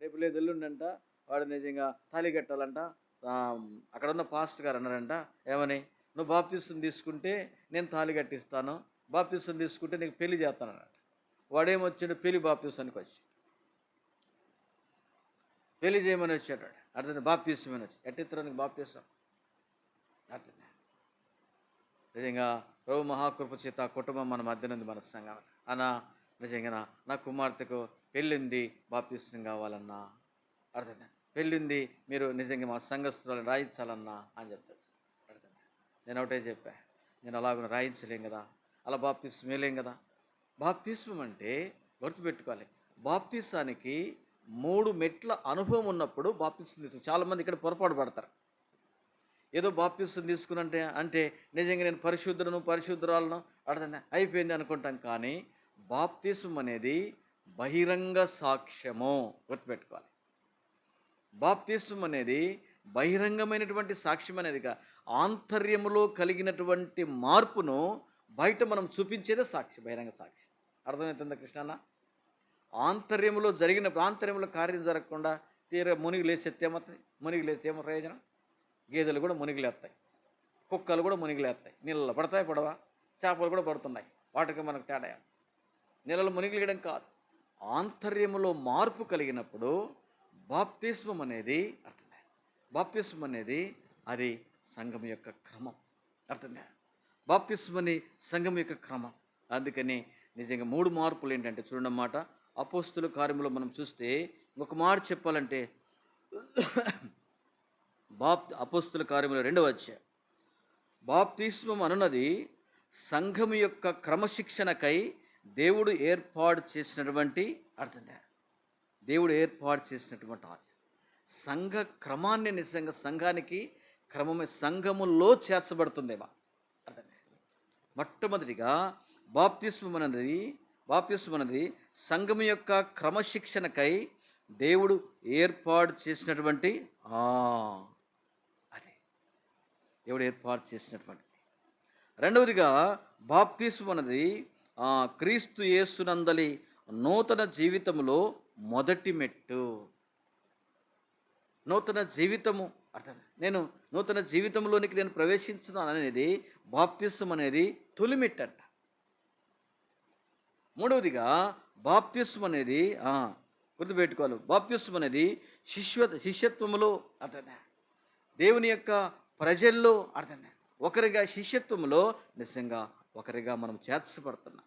రేపు లేదు ఎల్లుండంట వాడు నిజంగా తాళి కట్టాలంట. అక్కడ ఉన్న పాస్టర్ గారు అన్నారంట, ఏమని, నువ్వు బాప్తిసం తీసుకుంటే నేను తాళి కట్టిస్తాను, బాప్తిసం తీసుకుంటే నీకు పెళ్లి చేస్తానన్నట. వాడేమొచ్చాడు, పెళ్లి బాప్తిసానికి వచ్చి పెళ్లి చేయమని వచ్చాడు. అర్థం బాప్తిసమని వచ్చి ఎట్టిత్తరానికి బాప్తిసం అర్థం. నిజంగా ప్రభు మహాకృప చేత కుటుంబం మన మధ్య నుండి మన సంఘం అన్నా, నిజంగా నా కుమార్తెకు పెళ్ళింది బాప్తిసం కావాలన్నా, అర్థం పెళ్ళింది మీరు నిజంగా మా సంఘస్థులను రాయించాలన్నా అని చెప్తాను. అర్థం నేను ఒకటే చెప్పా, నేను అలాగ రాయించలేం కదా, అలా బాప్తిసం వేయలేం కదా. బాప్తిస్మం అంటే గుర్తుపెట్టుకోవాలి, బాప్తిసానికి 3 మెట్ల అనుభవం ఉన్నప్పుడు బాప్తిసం తీసుకు. చాలామంది ఇక్కడ పొరపాటు పడతారు. ఏదో బాప్తిసం తీసుకున్నంటే అంటే నిజంగా నేను పరిశుద్ధురాలను అర్థం అయిపోయింది అనుకుంటాం. కానీ బాప్తిసం అనేది బహిరంగ సాక్ష్యము, గుర్తుపెట్టుకోవాలి. బాప్తిసం అనేది బహిరంగమైనటువంటి సాక్ష్యం అనేది ఆంతర్యములో కలిగినటువంటి మార్పును బయట మనం చూపించేదే సాక్షి, బహిరంగ సాక్షి. అర్థమవుతుందా కృష్ణన్న? ఆంతర్యంలో కార్యం జరగకుండా తీర మునిగి లేచేస్తే ఏమవుతుంది? మునిగి లేస్తే ఏమో ప్రయోజనం? గేదెలు కూడా మునిగిలేస్తాయి, కుక్కలు కూడా మునిగిలేస్తాయి. నీళ్ళలో పడతాయి పడవా? చేపలు కూడా పడుతున్నాయి. వాటికి మనకు తేడా నీళ్ళలో మునిగిలేయడం కాదు, ఆంతర్యములో మార్పు కలిగినప్పుడు బాప్తిస్మం అనేది అర్థమే. బాప్తిస్మం అనేది అది సంఘం యొక్క క్రమం, అర్థమే. బాప్తిస్మం అని సంఘం యొక్క క్రమం. అందుకని నిజంగా 3 మార్పులు ఏంటంటే చూడన్నమాట. అపోస్తుల కార్యములో మనం చూస్తే ఒక మాట చెప్పాలంటే అపోస్తుల కార్యములో 2వ అధ్యాయం, బాప్తిస్మం అనున్నది సంఘం యొక్క క్రమశిక్షణకై దేవుడు ఏర్పాటు చేసినటువంటి అర్థం. దేవుడు ఏర్పాటు చేసినటువంటి ఆశ సంఘ క్రమాన్ని నిజంగా సంఘానికి క్రమమే సంఘములో చేర్చబడుతుందేమా అర్థం. మొట్టమొదటిగా బాప్తిస్మం అనేది సంఘం యొక్క క్రమశిక్షణకై దేవుడు ఏర్పాటు చేసినటువంటి అది దేవుడు ఏర్పాటు చేసినటువంటిది. రెండవదిగా బాప్తిస్మం అనేది క్రీస్తు యేసునందలి నూతన జీవితంలో మొదటి మెట్టు. నూతన జీవితము అర్థం. నేను నూతన జీవితంలోనికి నేను ప్రవేశించున్నాను అనేది బాప్తిస్మం అనేది తొలిమెట్టు అంట. మూడవదిగా బాప్తిస్మం అనేది గుర్తుపెట్టుకోవాలి, బాప్తిస్మం అనేది శిష్యత్వములో అర్థం. దేవుని యొక్క ప్రజల్లో అర్థం ఒకరిగా శిష్యత్వంలో నిజంగా ఒకరిగా మనం చేర్చబడుతున్నాం.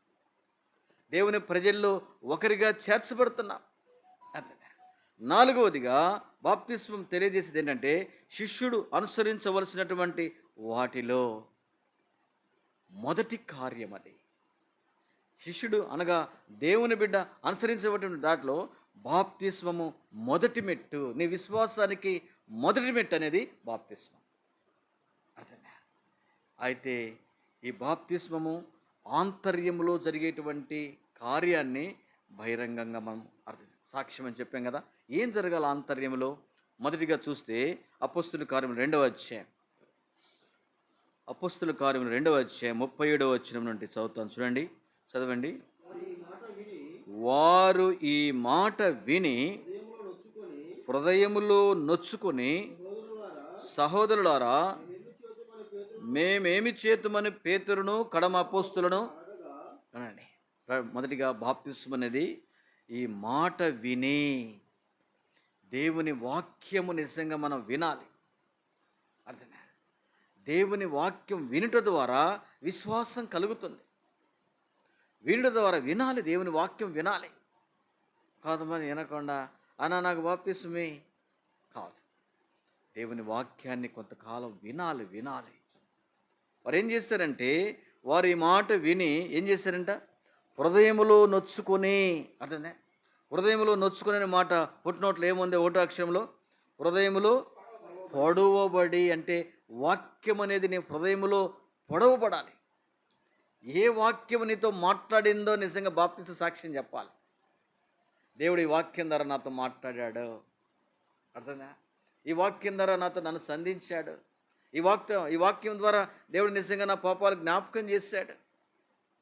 దేవుని ప్రజల్లో ఒకరిగా చేర్చబడుతున్నాం అర్థం. నాలుగవదిగా బాప్తిస్మం తెలియజేసేది ఏంటంటే శిష్యుడు అనుసరించవలసినటువంటి వాటిలో మొదటి కార్యం అది. శిష్యుడు అనగా దేవుని బిడ్డ అనుసరించేటువంటి దాంట్లో బాప్తిస్మము మొదటి మెట్టు. నీ విశ్వాసానికి మొదటి మెట్టు అనేది బాప్తిస్మం అర్థమే. అయితే ఈ బాప్తిస్మము ఆంతర్యంలో జరిగేటువంటి కార్యాన్ని బహిరంగంగా మనం సాక్ష్యం అని చెప్పాం కదా. ఏం జరగాలి ఆంతర్యంలో? మొదటిగా చూస్తే అపోస్తుల కార్యం 2వ అధ్యాయం, అపోస్తుల కార్యం 2వ అధ్యాయం 37వ వచనం నుండి చదువుతాను, చూడండి, చదవండి. వారు ఈ మాట విని హృదయములో నొచ్చుకొని, సహోదరులారా మేమేమి చేతుమని పేతురును కడమ అపోస్తులను అనండి. మొదటిగా బాప్తిస్మం అనేది ఈ మాట విని, దేవుని వాక్యము నిజంగా మనం వినాలి అర్థమే. దేవుని వాక్యం వినుట ద్వారా విశ్వాసం కలుగుతుంది. వినుట ద్వారా వినాలి, దేవుని వాక్యం వినాలి. కొంతమంది వినకుండా నాకు బాప్తిస్మే కాదు. దేవుని వాక్యాన్ని కొంతకాలం వినాలి. వారు ఏం చేశారంటే వారు ఈ మాట విని ఏం చేశారంట? హృదయములో నొచ్చుకొని అర్థమే. హృదయములో నొచ్చుకునే మాట పుట్టినోట్లు ఏముంది? 1వ అక్షరంలో హృదయములో పొడవబడి, అంటే వాక్యం అనేది నీ హృదయములో పొడవబడాలి. ఏ వాక్యం నీతో మాట్లాడిందో నిజంగా బాప్తిస్మ సాక్ష్యం చెప్పాలి. దేవుడు ఈ వాక్యం ద్వారా నాతో మాట్లాడాడు అర్థంగా. ఈ వాక్యం ద్వారా నన్ను సంధించాడు. ఈ వాక్యం ద్వారా దేవుడు నిజంగా నా పాపాలు జ్ఞాపకం చేశాడు.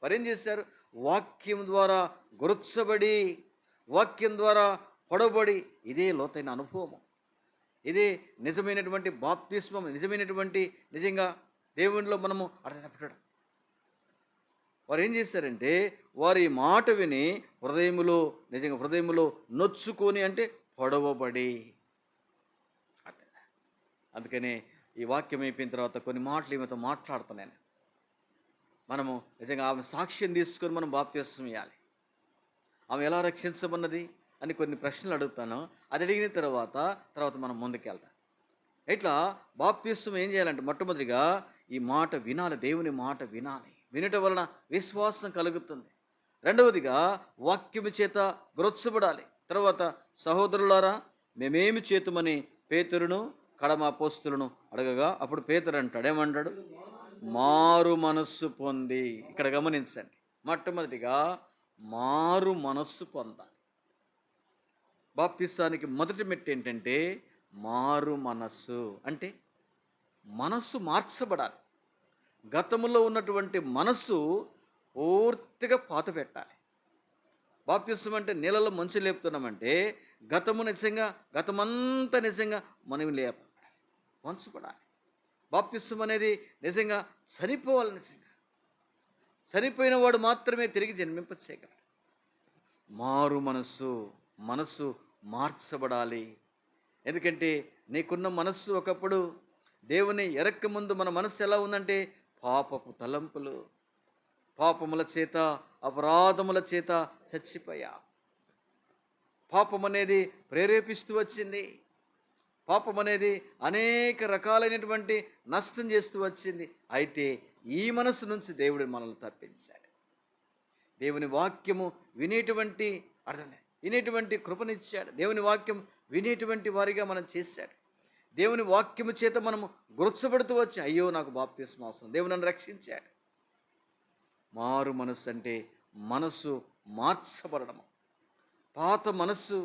వారేం చేశారు? వాక్యం ద్వారా గుర్చబడి, వాక్యం ద్వారా పొడవబడి, ఇదే లోతైన అనుభవము, ఇదే నిజమైనటువంటి బాప్తిస్మం, నిజమైనటువంటి నిజంగా దేవునిలో మనము అర్థపడడం. వారు ఏం చేశారంటే వారి మాట విని హృదయములో, నిజంగా హృదయములో నొచ్చుకొని, అంటే పొడవబడి. అందుకనే ఈ వాక్యం అయిపోయిన తర్వాత కొన్ని మాటలు ఈమెతో మాట్లాడుతున్నాను. మనము నిజంగా ఆమె సాక్ష్యం తీసుకొని మనం బాప్తిస్మం ఇవ్వాలి. ఆమె ఎలా రక్షించబన్నది అని కొన్ని ప్రశ్నలు అడుగుతాను. అది అడిగిన తర్వాత మనం ముందుకెళ్తాం. ఇట్లా బాప్తిస్మం ఏం చేయాలంటే మొట్టమొదటిగా ఈ మాట వినాలి, దేవుని మాట వినాలి. వినటం వలన విశ్వాసం కలుగుతుంది. రెండవదిగా వాక్యము చేత గ్రొచ్చబడాలి. తర్వాత సహోదరులారా మేమేమి చేతుమని పేతురును కడమ అపోస్తులను అడగగా, అప్పుడు పేతురు అంటాడు, ఏమంటాడు? మారు మనస్సు పొంది. ఇక్కడ గమనించండి, మొట్టమొదటిగా మారు మనస్సు పొందాలి. బాప్తిసానికి మొదటి మెట్టు ఏంటంటే మారు మనస్సు. అంటే మనస్సు మార్చబడాలి. గతంలో ఉన్నటువంటి మనస్సు పూర్తిగా పాత పెట్టాలి. బాప్తిసం అంటే నీళ్ళలో మంచు లేపుతున్నామంటే గతమంతా నిజంగా మనం లేపాలి, వంచబడాలి. బాప్తిసం అనేది నిజంగా చనిపోవాలి. నిజంగా చనిపోయిన వాడు మాత్రమే తిరిగి జన్మింపచేయగలడు. మారు మనస్సు మార్చబడాలి. ఎందుకంటే నీకున్న మనస్సు ఒకప్పుడు దేవుని ఎరక్క ముందు మన మనస్సు ఎలా ఉందంటే పాపపు తలంపులు, పాపముల చేత, అపరాధముల చేత చచ్చిపోయా. పాపం అనేది ప్రేరేపిస్తూ వచ్చింది. పాపం అనేది అనేక రకాలైనటువంటి నష్టం చేస్తూ వచ్చింది. అయితే ఈ మనసు నుంచి దేవుడు మనల్ని తప్పించాడు. దేవుని వాక్యము వినేటువంటి కృపనిచ్చాడు. దేవుని వాక్యం వినేటువంటి వారిగా మనం చేశాడు. దేవుని వాక్యము చేత మనము గుర్చబడుతూ వచ్చి, అయ్యో నాకు బాప్తిస్మం అవసరం, దేవుడు నన్ను రక్షించాడు. మారు మనస్సు అంటే మనస్సు మార్చబడము. పాత మనస్సు,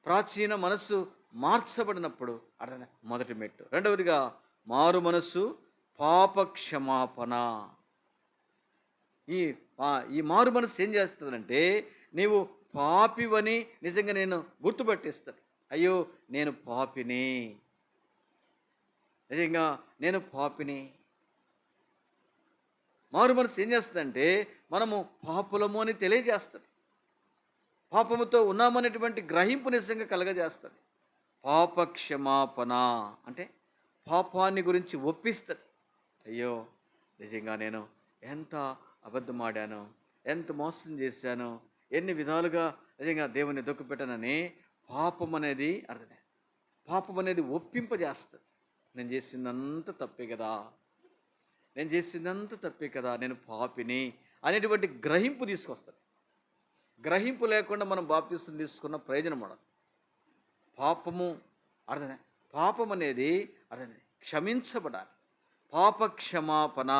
ప్రాచీన మనస్సు మార్చబడినప్పుడు అర్థం మొదటి మెట్టు. రెండవదిగా మారు మనస్సు పాప క్షమాపణ. ఈ మారు మనస్సు ఏం చేస్తుందంటే నీవు పాపివని నిజంగా నేను గుర్తుపట్టిస్తుంది. అయ్యో నేను పాపిని, నిజంగా నేను పాపిని. మారు మనసు ఏం చేస్తుందంటే మనము పాపులము అని తెలియజేస్తుంది. పాపముతో ఉన్నామనేటువంటి గ్రహింపు నిజంగా కలగజేస్తుంది. పాప క్షమాపణ అంటే పాపాన్ని గురించి ఒప్పిస్తుంది. అయ్యో నిజంగా నేను ఎంత అబద్ధమాడాను, ఎంత మోసం చేశాను, ఎన్ని విధాలుగా నిజంగా దేవుని దుఃఖపెట్టానని పాపం అనేది ఒప్పింపజేస్తుంది. నేను చేసిందంత తప్పే కదా, నేను పాపిని అనేటువంటి గ్రహింపు తీసుకొస్తుంది. గ్రహింపు లేకుండా మనం బాప్తిసం తీసుకున్న ప్రయోజనం ఉండదు. పాపం అనేది క్షమించబడాలి. పాప క్షమాపణ,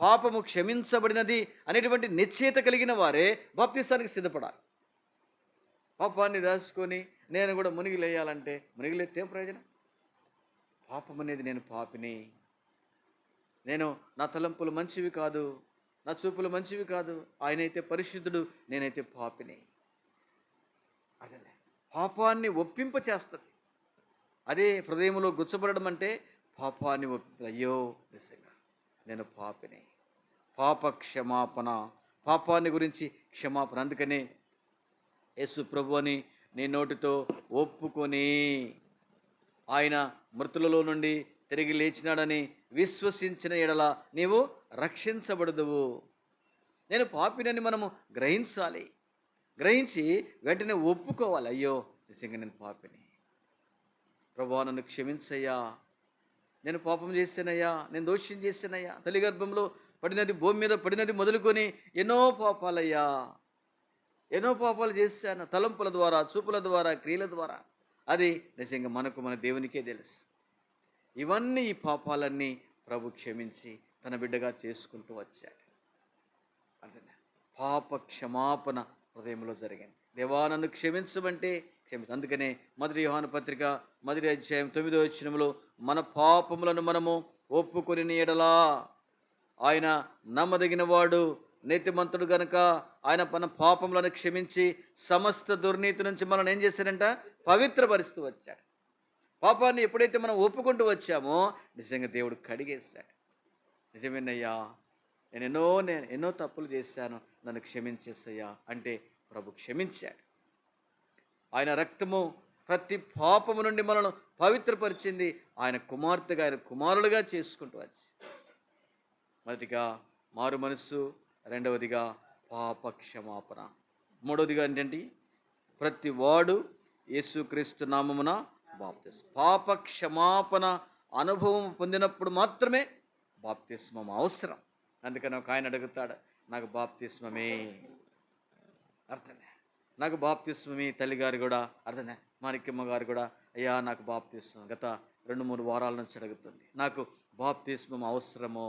పాపము క్షమించబడినది అనేటువంటి నిశ్చయిత కలిగిన వారే బాప్తిసానికి సిద్ధపడాలి. పాపాన్ని దాచుకొని నేను కూడా మునిగిలేయాలంటే మునిగిలేస్తే ఏం ప్రయోజనం? పాపం అనేది నేను పాపిని, నా తలంపులు మంచివి కాదు, నా చూపులు మంచివి కాదు, ఆయనైతే పరిశుద్ధుడు, నేనైతే పాపిని. పాపాన్ని ఒప్పింప చేస్తుంది. అదే హృదయంలో గుచ్చబడడం అంటే పాపాన్ని అయ్యో నిజంగా నేను పాపిని. పాప క్షమాపణ, పాపాన్ని గురించి క్షమాపణ. అందుకనే యేసు ప్రభువుని నీ నోటితో ఒప్పుకొని ఆయన మృతులలో నుండి తిరిగి లేచినాడని విశ్వసించిన ఎడల నీవు రక్షించబడదువు. నేను పాపినని మనము గ్రహించాలి. గ్రహించి వెంటనే ఒప్పుకోవాలి. అయ్యో నిజంగా నేను పాపిని, ప్రభువా నన్ను క్షమించయ్యా, నేను పాపం చేశానయ్యా, నేను దోషం చేశానయ్యా, తల్లి గర్భంలో పడినది, భూమి మీద పడినది మొదలుకొని ఎన్నో పాపాలు చేశాను, తలంపుల ద్వారా, చూపుల ద్వారా, క్రియల ద్వారా. అది నిజంగా మన దేవునికే తెలుసు. ఇవన్నీ ఈ పాపాలన్నీ ప్రభు క్షమించి తన బిడ్డగా చేసుకుంటూ వచ్చాడు. అర్థం పాప క్షమాపణ హృదయంలో జరిగింది. దేవా నన్ను క్షమించమంటే అందుకనే 1 యోహాను పత్రిక 1వ అధ్యాయం 9వ వచనంలో మన పాపములను మనము ఒప్పుకొని ఎడలా ఆయన నమ్మదగిన వాడు, నీతిమంతుడు గనుక ఆయన మన పాపములను క్షమించి సమస్త దుర్నీతి నుంచి మనం ఏం చేశాడంట, పవిత్రపరుస్తూ వచ్చాడు. పాపాన్ని ఎప్పుడైతే మనం ఒప్పుకుంటూ వచ్చామో నిజంగా దేవుడు కడిగేశాడు. నిజమేనయ్యా, నేను ఎన్నో తప్పులు చేశాను, నన్ను క్షమించేసయ్యా అంటే ప్రభు క్షమించాడు. ఆయన రక్తము ప్రతి పాపము నుండి మనల్ని పవిత్రపరిచింది. ఆయన కుమార్తెగా, ఆయన కుమారులుగా చేసుకుంటూ వచ్చి, మొదటిగా మారు మనస్సు, రెండవదిగా పాప క్షమాపణ, మూడవదిగా ఏంటంటే ప్రతి వాడు యేసుక్రీస్తు నామమున బాప్తిస్మం. పాప క్షమాపణ అనుభవం పొందినప్పుడు మాత్రమే బాప్తిస్మం అవసరం. అందుకని ఒక ఆయన అడుగుతాడు, నాకు బాప్తిస్మమే అర్థమే, నాకు బాప్తిస్మమే. తల్లిగారు కూడా అర్థమే, మాణిక్యమ్మ గారు కూడా, అయ్యా నాకు బాప్తిస్మం గత 2-3 వారాల నుంచి అడుగుతుంది, నాకు బాప్తిస్మం అవసరము.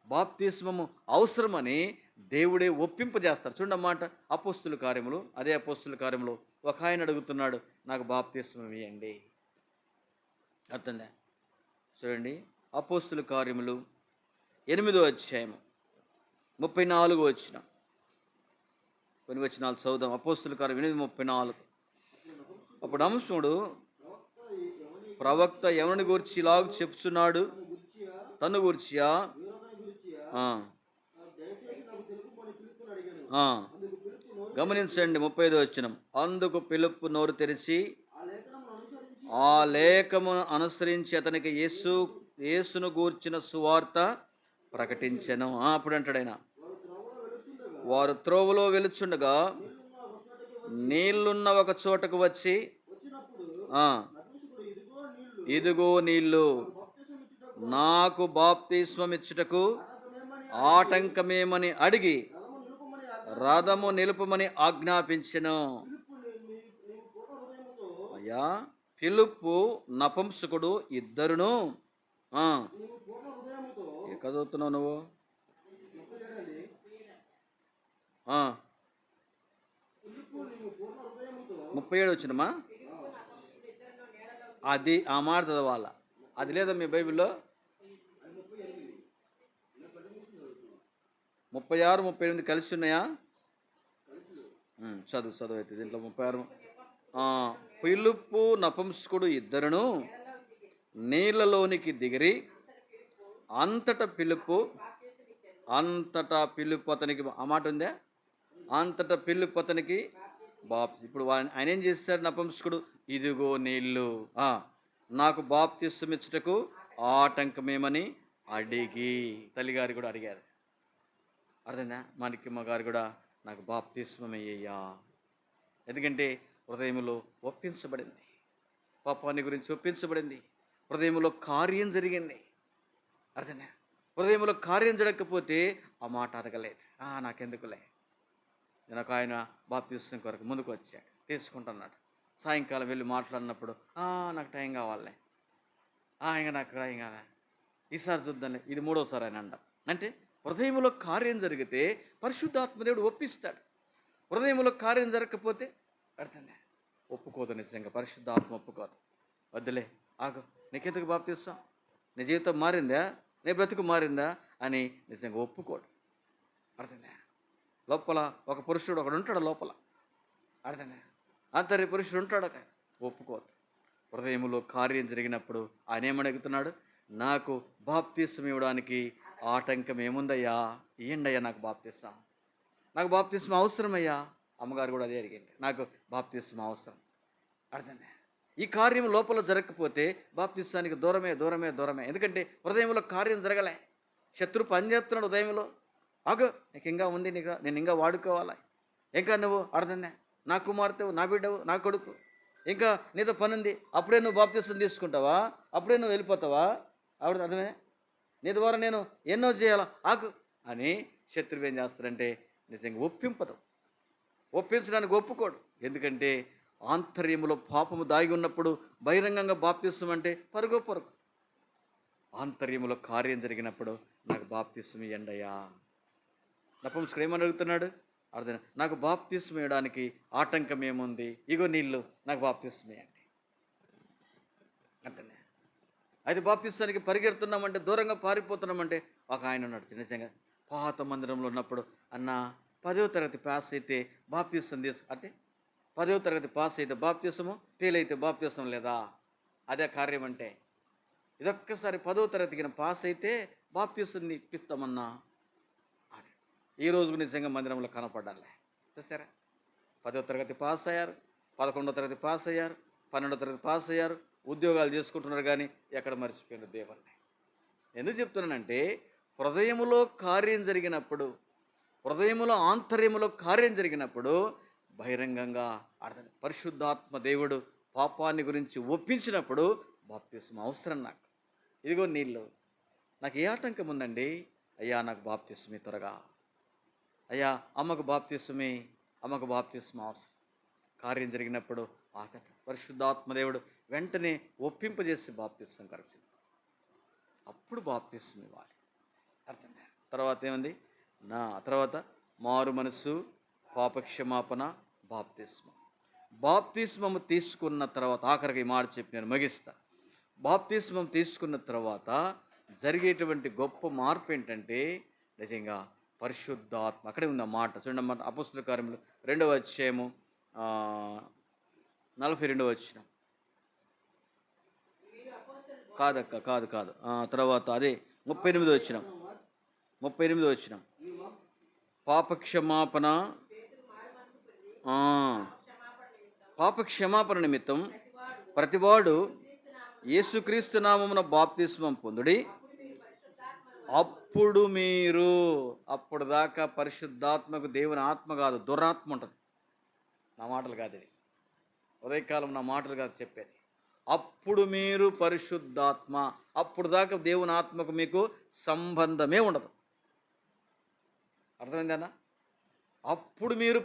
బాప్తిస్మము అవసరమని దేవుడే ఒప్పింపజేస్తారు. చూడన్నమాట అపోస్తుల కార్యములు, అదే అపోస్తుల కార్యములు ఒక ఆయన అడుగుతున్నాడు, నాకు బాప్తిస్మం ఇవ్వండి. అర్థంగా చూడండి, అపోస్తుల కార్యములు 8వ అధ్యాయము 34వ వచనం, కొన్ని వచనాలు చదువుదాం. అపోస్తుల కార్యం 8:34. అప్పుడు అంశుడు ప్రవక్త ఎవరిని గురించి ఇలాగ చెప్తున్నాడు, తను గుర్చియా గమనించండి. 35వ వచనం, అందుకు పిలుపు నోరు తెరిచి ఆ లేఖమును అనుసరించి అతనికి యేసును గూర్చిన సువార్త ప్రకటించెను. అప్పుడు అంటాడు ఆయన, వారు త్రోవలో వెలుచుండగా నీళ్లున్న ఒక చోటకు వచ్చి, ఇదిగో నీళ్లు, నాకు బాప్తిస్మం ఇచ్చుటకు ఆటంకమేమని అడిగి రథము నిలుపమని ఆజ్ఞాపించెను. అయ్యా, ఫిలిప్పు నపుంసకుడు ఇద్దరును. ఎక్కడ చదువుతున్నావు నువ్వు? 37 వచ్చినమా? అది ఆ మాట చదవాలా, అది లేదా మీ బైబిల్లో? 36, 38 కలిసి ఉన్నాయా? చదువు అయితే దీంట్లో 36. ఫిలిప్పు నపుంసకుడు ఇద్దరును నీళ్ళలోనికి దిగిరి, అంతటా పిలుపు అతనికి, ఆ మాట ఉందా? అంతటా పిలుపు అతనికి ఇప్పుడు ఆయన ఏం చేశాడు నపుంసకుడు? ఇదిగో నీళ్ళు, నాకు బాప్తిస్మం ఇచ్చుటకు ఆటంకమేమని అడిగి, తల్లిగారు కూడా అడిగారు. అర్థందా? మాణిక్యమ్మ గారు కూడా, నాకు బాప్తిస్మం అయ్యయ్యా. ఎందుకంటే హృదయంలో ఒప్పించబడింది, పాపాన్ని గురించి ఒప్పించబడింది, హృదయంలో కార్యం జరిగింది. అర్థందా? హృదయంలో కార్యం జరగకపోతే ఆ మాట అడగలేదు. నాకెందుకులే. నేను ఒక ఆయన బాప్తిస్మం కొరకు ముందుకు వచ్చాడు, తీసుకుంటున్నాడు. సాయంకాలం వెళ్ళి మాట్లాడినప్పుడు, నాకు టైం కావాలి, ఇంకా నాకు టైం కావాలి, ఈసారి చూద్దాంలే, ఇది 3వసారి ఆయన అంట. అంటే హృదయంలో కార్యం జరిగితే పరిశుద్ధాత్మదేవుడు ఒప్పిస్తాడు. హృదయంలో కార్యం జరగకపోతే అర్థంగా ఒప్పుకోదు. నిజంగా పరిశుద్ధాత్మ ఒప్పుకోదు. వద్దులే, ఆగు, నీకెందుకు బాప్తిస్మం, నీ జీవితం మారిందా, నీ బ్రతుకు మారిందా అని నిజంగా ఒప్పుకోడు. అర్థంగా లోపల ఒక పురుషుడు ఒకడు ఉంటాడు లోపల. అర్థంగా అంతరి పురుషుడు ఉంటాడు, ఒప్పుకోదు. హృదయంలో కార్యం జరిగినప్పుడు ఆయన ఏమడుగుతున్నాడు? నాకు బాప్తిస్మం ఇవ్వడానికి ఆటంకం ఏముందయ్యా, ఇయ్యండి అయ్యా, నాకు బాప్తిస్మం, నాకు బాప్తిస్మం అవసరమయ్యా. అమ్మగారు కూడా అదే అడిగింది, నాకు బాప్తిస్మం అవసరం. అర్థంగా ఈ కార్యం లోపల జరగకపోతే బాప్తిస్మానికి దూరమే. ఎందుకంటే హృదయంలో కార్యం జరగలే. శత్రు పనిచేస్తున్నాడు హృదయంలో. నీకు ఇంకా ఉంది, నేను ఇంకా వాడుకోవాలా, ఇంకా నువ్వు అర్థంగా నా కుమార్తెవు, నా బిడ్డవు, నా కొడుకు, ఇంకా నీతో పని ఉంది, అప్పుడే నువ్వు బాప్తిస్మం తీసుకుంటావా, అప్పుడే నువ్వు వెళ్ళిపోతావా? అర్థమే, నీ ద్వారా నేను ఎన్నో చేయాలా అని శత్రువు ఏం చేస్తాడంటే నిజంగా ఒప్పించడానికి ఒప్పుకోడు. ఎందుకంటే ఆంతర్యములో పాపము దాగి ఉన్నప్పుడు బహిరంగంగా బాప్తిస్మం అంటే పరుగు. ఆంతర్యములో కార్యం జరిగినప్పుడు నాకు బాప్తిస్మం ఇయ్యండి అయ్యా. నపుంసకుడు ఏమని అడుగుతున్నాడు? అర్థం, నాకు బాప్తిస్మం ఇవ్వడానికి ఆటంకం ఏముంది, ఇగో నీళ్ళు, నాకు బాప్తిస్మం ఇవ్వండి. అంతనే. అయితే బాప్తిస్మానికి పరిగెడుతున్నామంటే, దూరంగా పారిపోతున్నామంటే ఒక ఆయన ఉన్నాడు, నిజంగా పాత మందిరంలో ఉన్నప్పుడు అన్న 10వ తరగతి పాస్ అయితే బాప్తీసం అంటే 10వ తరగతి పాస్ అయితే బాప్తీసము, ఫెయిల్ అయితే బాప్తీసం లేదా? అదే కార్యం అంటే. ఇదొక్కసారి 10వ తరగతికి పాస్ అయితే బాప్తీసం ఇప్పిస్తామన్నా అని ఈ రోజు నిజంగా మందిరంలో కనపడాలి. చూసారా, 10వ తరగతి పాస్ అయ్యారు, 11వ తరగతి పాస్ అయ్యారు, 12వ తరగతి పాస్ అయ్యారు, ఉద్యోగాలు చేసుకుంటున్నారు, కానీ ఎక్కడ మర్చిపోయిన దేవుణ్ణి. ఎందుకు చెప్తున్నానంటే, హృదయములో కార్యం జరిగినప్పుడు, హృదయములో ఆంతర్యములో కార్యం జరిగినప్పుడు బహిరంగంగా అర్థం. పరిశుద్ధాత్మ దేవుడు పాపాన్ని గురించి ఒప్పించినప్పుడు బాప్తిస్మ అవసరం. నాకు ఇదిగో నీళ్ళు, నాకు ఏ ఆటంకం ఉందండి? అయ్యా నాకు బాప్తిస్మే త్వరగా, అయ్యా అమ్మకు బాప్తిస్మే, అమ్మకు బాప్తిస్మ అవసరం. కార్యం జరిగినప్పుడు ఆకత పరిశుద్ధాత్మ దేవుడు వెంటనే ఒప్పింపజేసి బాప్తిస్మ కలిసి అప్పుడు బాప్తిస్మ ఇవ్వాలి. అర్థం. తర్వాత ఏముంది? తర్వాత మారు మనసు, పాపక్షమాపణ, బాప్తిస్మం. బాప్తిస్మము తీసుకున్న తర్వాత ఆఖరికి మాట చెప్పి నేను ముగిస్తా. బాప్తిస్మం తీసుకున్న తర్వాత జరిగేటువంటి గొప్ప మార్పు ఏంటంటే నిజంగా పరిశుద్ధాత్మ. అక్కడే ఉంది ఆ మాట చూడండి అన్నమాట. అపోస్తలుల కార్యములు 2వ అధ్యాయము 42వ వచనం. కాదక్క, కాదు. తర్వాత అదే 38వ వచనం. 38వ వచనం. పాపక్షమాపణ నిమిత్తం ప్రతివాడు యేసుక్రీస్తు నామమున బాప్తిస్మం పొందుడి, అప్పుడు మీరు. అప్పుడు దాకా పరిశుద్ధాత్మకు దేవుని ఆత్మ కాదు, దురాత్మ ఉంటుంది. నా మాటలు కాదు, ఇది ఉదయకాలం నా మాటలు కాదు చెప్పేది. అప్పుడు మీరు పరిశుద్ధాత్మ. అప్పుడు దాకా దేవుని ఆత్మకు మీకు సంబంధమే ఉండదు. అర్థమైందన్నా? అప్పుడు మీరు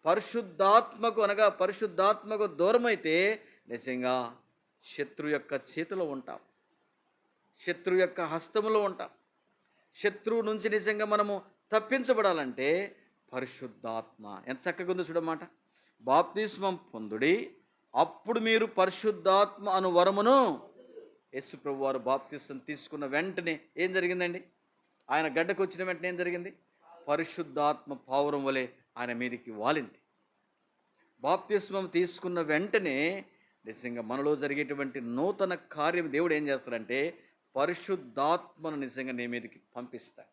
పరిశుద్ధాత్మకు అనగా పరిశుద్ధాత్మకు దూరమైతే నిజంగా శత్రు యొక్క చేతిలో ఉంటాం, శత్రు యొక్క హస్తములో ఉంటాం. శత్రువు నుంచి నిజంగా మనము తప్పించబడాలంటే పరిశుద్ధాత్మ. ఎంత చక్కగా ఉందో చూడమాట. బాప్తిస్మం పొందుడి, అప్పుడు మీరు పరిశుద్ధాత్మ అను వరమును. యేసు ప్రభు వారు బాప్తిస్మం తీసుకున్న వెంటనే ఏం జరిగిందండి? ఆయన గడ్డకు వచ్చిన వెంటనే ఏం జరిగింది? పరిశుద్ధాత్మ పావురం వలె ఆయన మీదికి వాలింది. బాప్తిస్మం తీసుకున్న వెంటనే నిజంగా మనలో జరిగేటువంటి నూతన కార్యం దేవుడు ఏం చేస్తాడంటే పరిశుద్ధాత్మను నిజంగా నీ మీదకి పంపిస్తాడు.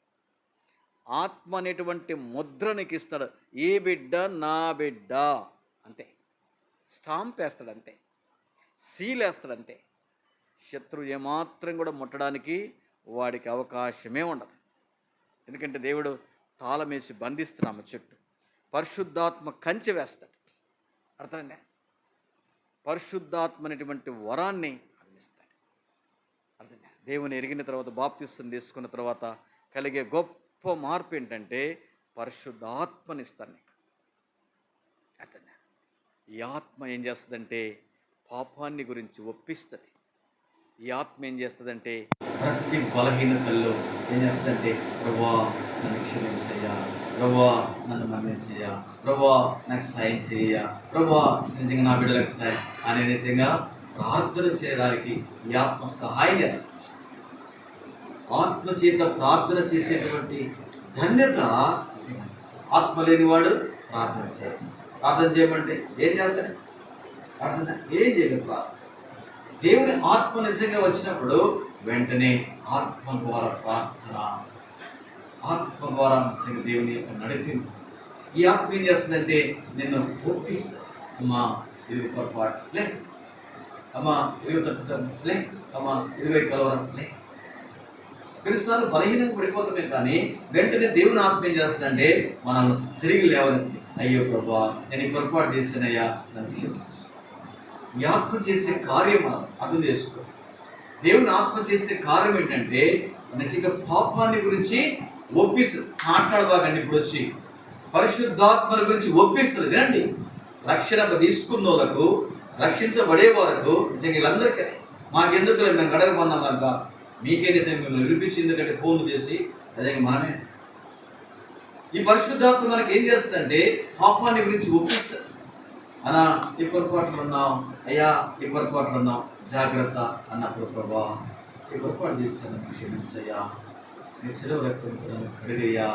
ఆత్మ అనేటువంటి ముద్ర నీకు ఇస్తాడు. ఏ బిడ్డ నా బిడ్డ అంతే. స్టాంప్ వేస్తాడు అంతే, సీల్ వేస్తాడు అంతే. శత్రువు ఏమాత్రం కూడా ముట్టడానికి వాడికి అవకాశమే ఉండదు. ఎందుకంటే దేవుడు తాళమేసి బంధిస్తున్నాము చుట్టూ. పరిశుద్ధాత్మ కంచె వేస్తాడు. అర్థమైందా? పరిశుద్ధాత్మ అనేటువంటి వరాన్ని అందిస్తాడు. అర్థమైందా? దేవుని ఎరిగిన తర్వాత బాప్తిస్మం తీసుకున్న తర్వాత కలిగే గొప్ప మార్పు ఏంటంటే పరిశుద్ధాత్మని ఇస్తాను నీకు. అర్థమైందా? ఈ ఆత్మ ఏం చేస్తుందంటే పాపాన్ని గురించి ఒప్పిస్తుంది. ఈ ఆత్మ ఏం చేస్తుందంటే ప్రతి బలహీనతల్లో ఏం చేస్తుందంటే ప్రభువా నన్ను క్షమించయ్యా, ప్రభువా నన్ను మన్నించయ్యా, ప్రభువా నాకు సాయం చేయ, ప్రభువా నిజంగా నా బిడ్డలకు సాయం అనే నిజంగా ప్రార్థన చేయడానికి ఈ ఆత్మ సహాయం చేస్తుంది. ఆత్మ చేత ప్రార్థన చేసేటువంటి ధన్యత ఆత్మ లేనివాడు ప్రార్థన చేయాలి. ప్రార్థన చేయమంటే ఏం చేస్తాడు? ప్రార్థన ఏం చేయలేదు. ప్రార్థన దేవుని ఆత్మ నిజంగా వచ్చినప్పుడు వెంటనే ఆత్మ ద్వారా ప్రార్థన, ఆత్మ ద్వారా నిజంగా దేవుని యొక్క నడిపింపు. ఈ ఆత్మ ఏం చేస్తుందంటే నిన్ను ఒప్పిస్తుంది. అమ్మా ఇది పొరపాటు లే, అమ్మా ఇది తప్పుతాం లే, అమ్మా ఇదివై కలవరం లే. కొన్నిసార్లు బలహీనంగా పడిపోతామే, కానీ వెంటనే దేవుని ఆత్మ ఏం చేస్తుందంటే మనల్ని తిరిగి లేవని. అయ్యో ప్రభా నేను ఈ పొరపాటు చేశానయ్యా, నన్ను క్షమించు. ఈ ఆత్మ చేసే కార్యం మనం అర్థం చేసుకో. దేవుని ఆత్మ చేసే కార్యం ఏంటంటే నిజంగా పాపాన్ని గురించి ఒప్పిస్తుంది. మాట్లాడబాకండి, ఇప్పుడు వచ్చి పరిశుద్ధాత్మల గురించి ఒప్పిస్తుంది. వినండి, రక్షణ తీసుకున్న వాళ్ళకు, రక్షించబడే వారికి నిజంగా వీళ్ళందరికీ మాకెందుకు మేము గడగమన్నాం కనుక మీకే నిజంగా మిమ్మల్ని వినిపించి, ఎందుకంటే ఫోన్లు చేసి నిజంగా మనమే. ఈ పరిశుద్ధాత్మ మనకి ఏం చేస్తుందంటే పాపాన్ని గురించి ఒప్పిస్తుంది. అన్నా ఈ పొరపాట్లు ఉన్నాం, అయ్యా ఈ పొరపాట్లు ఉన్నాం, జాగ్రత్త అన్నప్పుడు ప్రభా ఈ పొరపాటు చేస్తాను క్షమించయ్యా, నీ సెలవు రక్తంతో నన్ను కడిగయ్యా,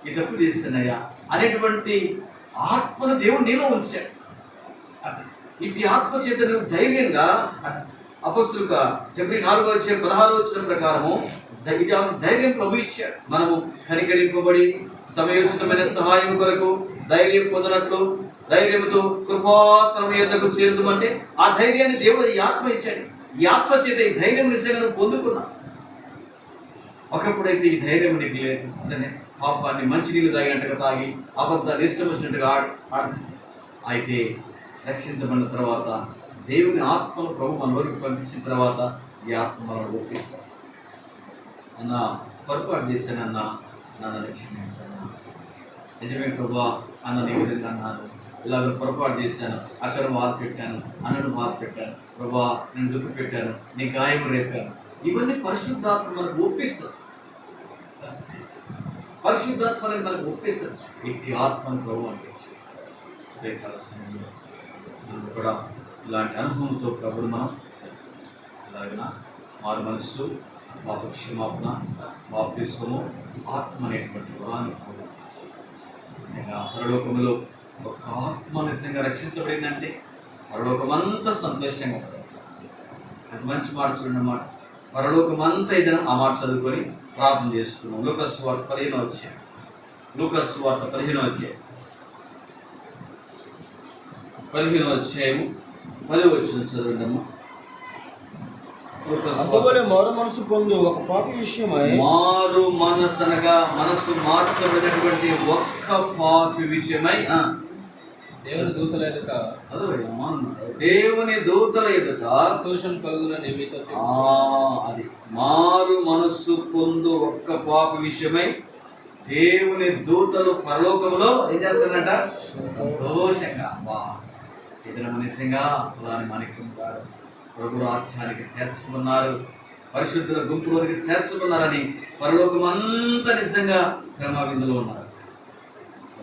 ఈ తప్పు చేశానయ్యా అనేటువంటి ఆత్మను దేవుడు నీలో ఉంచాడు. ఇది ఆత్మ చేత నువ్వు ధైర్యంగా అపొస్తలుగా Hebrews 4:16 ప్రకారము ధైర్యం ప్రభు ఇచ్చాడు. మనము కనికరింపబడి సమయోచితమైన సహాయం కొరకు ధైర్యం పొందినట్లు ధైర్యంతో కృపాసనం యొద్దకు చేరుదామంటే ఆ ధైర్యాన్ని దేవుడు ఈ ఆత్మ ఇచ్చాడు. ఈ ఆత్మ చేత ఈ ధైర్యం నిజంగా నువ్వు పొందుకున్నా. ఒకప్పుడైతే ఈ ధైర్యం నీకు లేదు, అతనే పాపాన్ని మంచినీళ్ళు తాగినట్టుగా తాగి అబద్ధాలు ఇష్టం వచ్చినట్టుగా ఆడుతుంది. అయితే రక్షించబడిన తర్వాత దేవుని ఆత్మను ప్రభు మనలోకి పంపించిన తర్వాత ఈ ఆత్మ మనల్ని ఒప్పిస్తారు. అన్న పొరపాటు చేశానన్నా, నన్ను రక్షించాను, నిజమే ప్రభా అన్న నీ విధంగా అన్నాను, ఇలాగ పొరపాటు చేశాను, అక్కడ బాధ పెట్టాను, అన్నను బాధ పెట్టాను, ప్రభా నేను దుఃఖ పెట్టాను, నీ గాయము రేపాను. ఇవన్నీ పరిశుద్ధాత్మ మనకు ఒప్పిస్తుంది. పరిశుద్ధాత్మ అనేది మనకు ఒప్పిస్తుంది. ఇట్టి ఆత్మను ప్రభు అనిపించి అదే కలసంలో మనం కూడా ఇలాంటి అనుభవంతో ప్రభుడు మనం ఇలాగిన మారు మనస్సు, పాప క్షమాపణ, బాప్తిస్మము, ఆత్మ అనేటువంటి వరాన్ని నిజంగా పరలోకములో ఒక ఆత్మ నిజంగా రక్షించబడిందంటే పరలోకమంతా సంతోషంగా ఉంటుంది. అది మంచి మాట చూడండి అన్నమాట. పరలోకమంతా ఏదైనా ఆ మాట చదువుకొని ప్రార్థన చేసుకున్నాం. లూకాసు వార్త 15వ అధ్యాయం. లూకాసు వార్త 15వ అధ్యాయం 10వ వచనం చదవండి అమ్మా. మారు మనసు పొందు ఒక పాపి విషయమై, మారు మనసు అనగా మనసు మార్చబడినటువంటి ఒక్క పాపి విషయమై దేవుని దూతల ఎదుట దేవుని దూతల ఎదుట సంతోషం కలుగునని మీతో అది మారు మనస్సు పొందు ఒక్క పాప విషయమై దేవుని దూతలు పరలోకంలో ఏం చేస్తారంట? సంతోషంగా ఇతర మనిషంగా అలాని మాణిక్యం గారు ప్రభు రాజ్యానికి చేర్చుకున్నారు, పరిశుద్ధుల గుంపులోనికి చేర్చుకున్నారని పరలోకం అంతా నిజంగా ప్రేమావిందులో ఉన్నారు.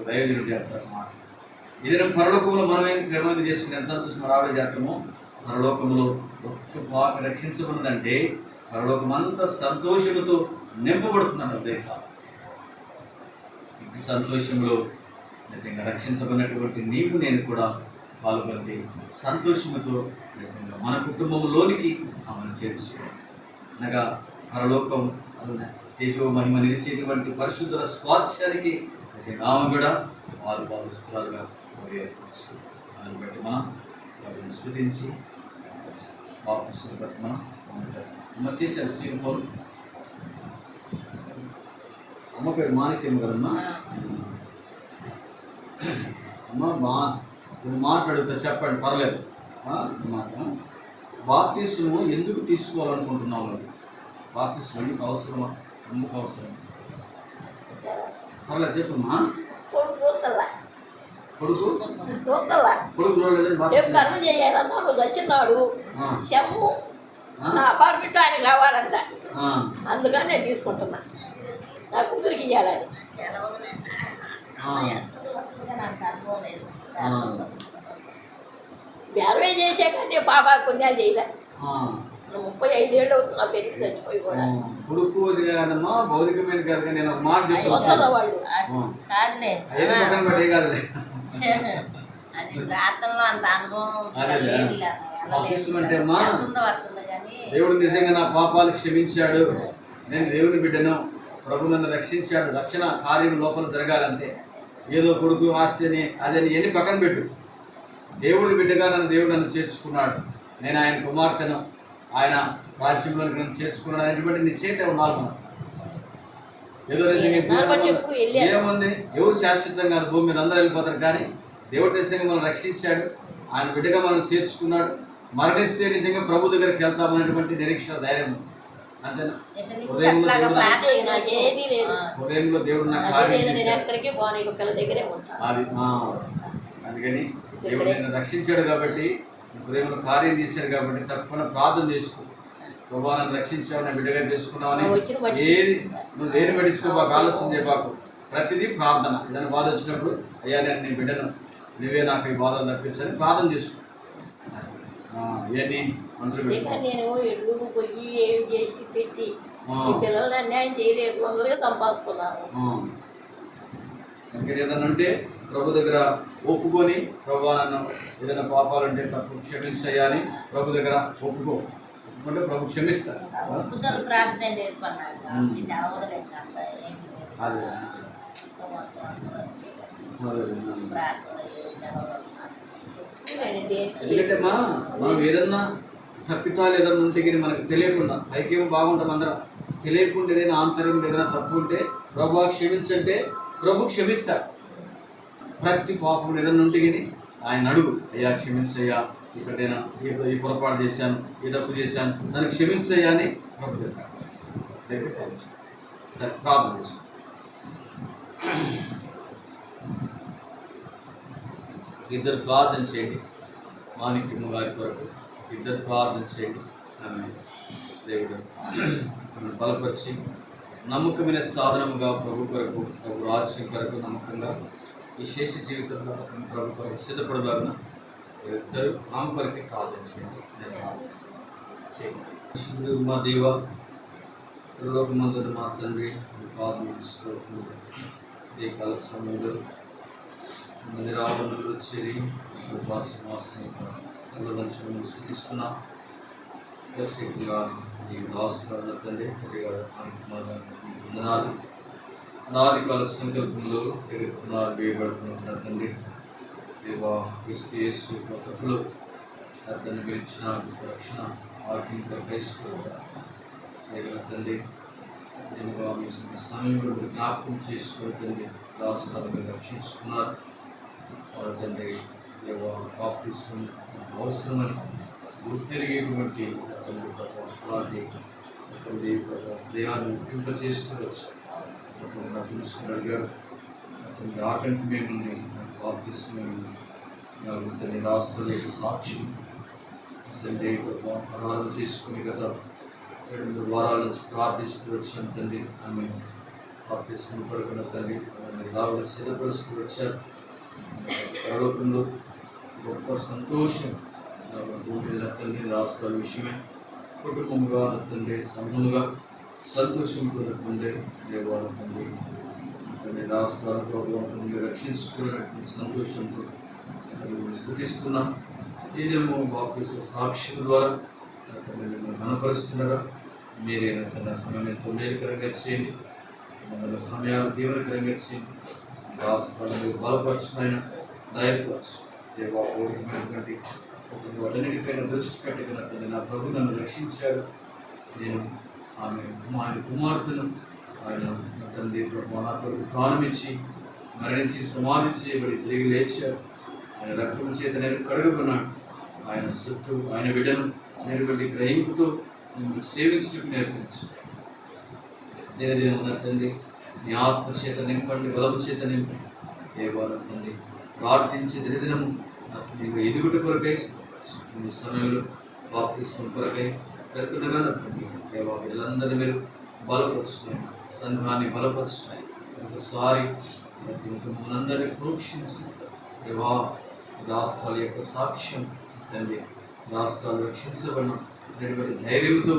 దైవజనుడు చెప్తారు మాట. ఇదే పరలోకంలో మనమేం ప్రేమావిందు చేసుకుని ఎంత సంతోషం రావడం చేస్తామో, పరలోకంలో ఒక్క పాప రక్షించబడిందంటే పరలోకం అంతా సంతోషంతో నింపబడుతుందంట. అదే కాదు, ఈ సంతోషంలో నిజంగా రక్షించబడినటువంటి నీవు నేను కూడా పాల్గొని సంతోషంతో నిజంగా మన కుటుంబంలోనికి ఆమెను చేర్చుకోవాలి. అనగా పరలోకం తేజో మహిమ నిలిచేటువంటి పరిశుద్ధుల స్వాస్థ్యానికి నిజంగా ఆమె కూడా వారు భావిస్తున్నారుగా ఏర్పరుస్తుంది. దాన్ని బట్టి మనం స్థుతించి వాపసు బట్టి మనం చేశారు. శ్రీఫోన్ అమ్మ పేరు మాణిక్యం కదమ్మా. అమ్మ మాట్లాడుతా చెప్పండి, పర్లేదు. మాట బాప్తిస్మము ఎందుకు తీసుకోవాలనుకుంటున్నావు? బాప్తిస్మం ఎందుకు అవసరమా? ఎందుకు అవసరం? పర్లేదు చెప్పమ్మా. కొడుకు కర్మ చేయాలన్నా నువ్వు చచ్చినాడు శమ్ము నా అపార్ట్మెంట్ ఆయనకి రావాలంట, అందుకని నేను తీసుకుంటున్నా. నా కూతురికి ఇవ్వాలని బేరమే చేసే కానీ పాప పుణ్యాలు చేయలే. 35 ఏళ్ళు అవుతుంది నా పెళ్లి చచ్చిపోయి కూడా. కొడుకు కాదమ్మా, భౌతికమైన కాదు. నేను ఒక మాట చూస్తున్నా వాళ్ళు అంటే అమ్మా, దేవుడు నిజంగా నా పాపాలు క్షమించాడు, నేను దేవుని బిడ్డను, ప్రభు నన్ను రక్షించాడు, రక్షణ కార్యం లోపల జరగాలంటే ఏదో కొడుకు ఆస్తిని అదని ఎన్ని పక్కన పెట్టు. దేవుడి బిడ్డగా దేవుడు నన్ను చేర్చుకున్నాడు, నేను ఆయన కుమార్తెను, ఆయన రాజ్యంలోకి నన్ను చేర్చుకున్నాడు అనేటువంటి నిశ్చయిత ఉండాలి. మనం ఏదో నిజంగా ఏముంది, ఎవరు శాశ్వతంగా భూమి మీద అందరూ వెళ్ళిపోతారు, కానీ దేవుడు నిజంగా మనం రక్షించాడు, ఆయన బిడ్డగా మనం చేర్చుకున్నాడు. మరణిస్తే నిజంగా ప్రభు దగ్గరికి వెళ్తామనేటువంటి నిరీక్షణ, ధైర్యం. అంతేనా? హృదయంలో దేవుడు నాకు అది అందుకని దేవుడు నిన్ను రక్షించాడు కాబట్టి, హృదయంలో కార్యం చేశాడు కాబట్టి తప్పకుండా ప్రార్థన చేసుకో. ప్రభు నన్ను రక్షించావు, నేను బిడ్డగా చేసుకున్నావని ఏది నువ్వు దేని పట్టించుకోబాకు, ఆలోచన చేయబాకు. ప్రతిదీ ప్రార్థన. ఏదైనా బాధ వచ్చినప్పుడు అయ్యా నేను నీ బిడ్డను, నువ్వే నాకు ఈ బాధలు తప్పించని ప్రార్థన చేసుకో. ఇవన్నీ నేను ఎడుగు పొయ్యి ఏమి చేసి పెట్టి ఈ పిల్లల్ని అన్యాయం చేయలేదు, తొందరగా సంపాదించుకున్నాను. ఇంకా ఏదైనా అంటే ప్రభు దగ్గర ఒప్పుకొని, ప్రభు నన్ను ఏదైనా పాపాలంటే తప్పు క్షమించయ్యా అని ప్రభు దగ్గర ఒప్పుకుంటే ప్రభు క్షమిస్తారు. ప్రార్థన నేర్పన్నాడు. అదే ఎందుకంటే మనం ఏదన్నా తప్పితాలు ఏదన్నా ఉంటే కానీ మనకు తెలియకుండా, పైకేమో బాగుంటాం అందరం, తెలియకుండా ఏదైనా ఆంతర్యం ఏదైనా తప్పు ఉంటే ప్రభు క్షమించంటే ప్రభు క్షమిస్తారు. ప్రతి పాపం ఏదన్నా ఉంటే కానీ ఆయన అడుగు, అయ్యా క్షమించయ్యా, ఇక్కడ నేను ఈ పొరపాటు చేశాను, ఈ తప్పు చేశాను, నన్ను క్షమించయ్యా అని ప్రభు దగ్గర సరే ప్రార్థన చేశాను. ఇద్దరు ప్రార్థన చేయండి, మాణిక్యమ్మ గారి కొరకు ఇద్దరు ప్రార్థన చేయండి. ఆమె దేవుడు మిమ్మల్ని బలపరిచి నమ్మకమైన సాధనముగా ప్రభు కొరకు, ప్రభు రాజ్యం కొరకు నమ్మకంగా ఈ శేష జీవితంలో ప్రభు కొరకు సిద్ధపడలాగిన ఇద్దరు ఆమె కొరకే ప్రార్థన చేయండి. మా దేవ లోకమందుడు మా తండ్రి, ప్రార్థిస్తూ ఏ కాల సమయంలో నిరావరణలు వచ్చేది ఉపాసమాసం స్థితిస్తున్నా ప్రత్యేకంగా ఈ దాసుల తండ్రి అనాది కాల సంకల్పంలో జరుగుతున్నారు వేయబడుతున్నారు తండ్రి. దేవా క్రీస్తు యేసు తప్పులు అతన్ని గెలిచిన రక్షణ ఆర్థిక క్రైస్తవులు తండ్రి. దేవా మీ సమయంలో జ్ఞాపకం చేసుకుని తండ్రి దాసులను రక్షించుకున్నారు. వారు తండ్రి దేవా బాప్తిస్మం అవసరమని గుర్తిరిగేటువంటి దేహాన్ని ముఖ్యింపజేస్తూ వచ్చారు. అడిగారు అతనికి ఆటంకి మేముంది బాప్తిస్మం తండ్రి రాష్ట్రాల యొక్క సాక్షి తండ్రి ఆరాధన చేసుకుని గత 2 వారాల నుంచి ప్రార్థిస్తూ వచ్చాను తండ్రి. ఆమె బాప్తిస్మం కొరకున్న తండ్రి రావులు సిద్ధపరుస్తూ వచ్చారు. పరలోకంలో గొప్ప సంతోషం తండ్రి రాష్ట్రాల విషయమే కుటుంబంగా తండ్రి సంఘముగా సంతోషంతో తండ్రి దేవాల తండ్రి తండ్రి రాష్ట్రాల ప్రభుత్వం రక్షించుకున్నటువంటి సంతోషంతో స్థుతిస్తున్నాం. ఏదేమో బాప్తిస్మ సాక్షుల ద్వారా కనపరుస్తున్నారా మీరైనా తన సమయంతో మేలుకరంగా చేయండి, మన సమయాలు దీవనకరంగా చేయండి. రాష్ట్రాలను బలపరచునైనా దయపరచు దేవా. ఓడిపోయినటువంటి వాటన్నిటిపైన దృష్టి పెట్టినట్టు నా ప్రభు నన్ను రక్షించాడు. నేను ఆమె కుమార్తెను ఆయన తండ్రి ప్రభు నా కొరకు ప్రారంభించి మరణించి సమాధి చేయబడి తిరిగి లేచాడు. ఆయన రక్తం చేత నేను కడుగుకున్నాడు. ఆయన సొత్తు ఆయన బిడ్డను నేను గ్రహింపుతో సేవించడానికి నేర్పించు. దినదినం ఉన్న తండ్రి నీ ఆత్మ చేత నింపండి, బలము చేత నింపండి. దేవాలయం తండ్రి ప్రార్థించి దినదినము నీకు ఎదుగుట కొరకై ఈ సమయంలో బాప్తిస్మం కొరకై పెడుతుండగా దేవా వీళ్ళందరినీ మీరు బలపరుచున్నాయి, సంఘాన్ని బలపరుచున్నాయి. ఒకసారి మనందరినీ ప్రోక్షించి దేవా రాష్ట్రాల యొక్క సాక్ష్యం తండ్రి, రాష్ట్రాలు రక్షించబడిన ధైర్యంతో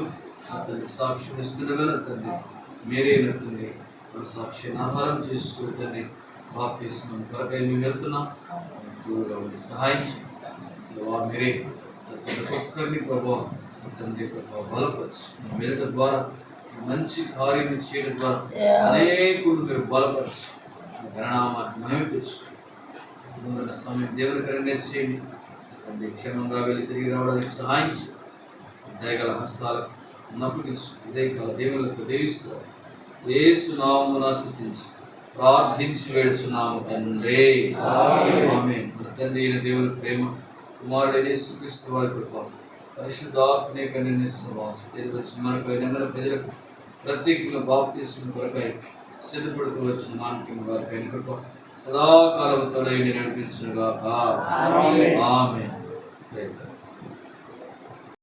అతన్ని సాక్ష్యం ఇస్తుండగా తండ్రి మీరే తండ్రి మన సాక్ష్యాన్ని ఆధారం చేసుకుని తండ్రి బాప్తిస్మం కొరకై మేము వెళ్తున్నాం. దూరంగా ఉండి సహాయం మీరే ప్రతి ఒక్కరిని ప్రభావం తండ్రి ప్రభావ బలపరచు. వెళ్ళడం ద్వారా మంచి కార్యం చేయడం ద్వారా అనేకులు మీరు బలపరచు, గణనామాన్ని మహిమ తెచ్చుకున్న సమయం దేవునికరంగా చేయండి. తండ్రి క్షేమంగా వెళ్ళి తిరిగి రావడానికి సహాయం చేయండి. దయగల హస్తాలకు నప్పగించు. ఉదయకాల దేవులతో దేవిస్తారు. యేసు నామమున స్తుతించి ప్రార్థించి వేడుచున్నాము తండ్రి, ఆమేన్. మన తండ్రి అయిన దేవుని ప్రేమ, కుమారుడైన యేసుక్రీస్తు వారి కృప, పరిశుద్ధాత్మ కన్య సహవాసం వచ్చిన మనపై మన ప్రజలకు ప్రత్యేకంగా బాప్తిస్మం కొరకై సిద్ధపడుతూ వచ్చిన మానవ వారిపై కృప సదాకాలంతో నడిపించుగాక. ఆమేన్.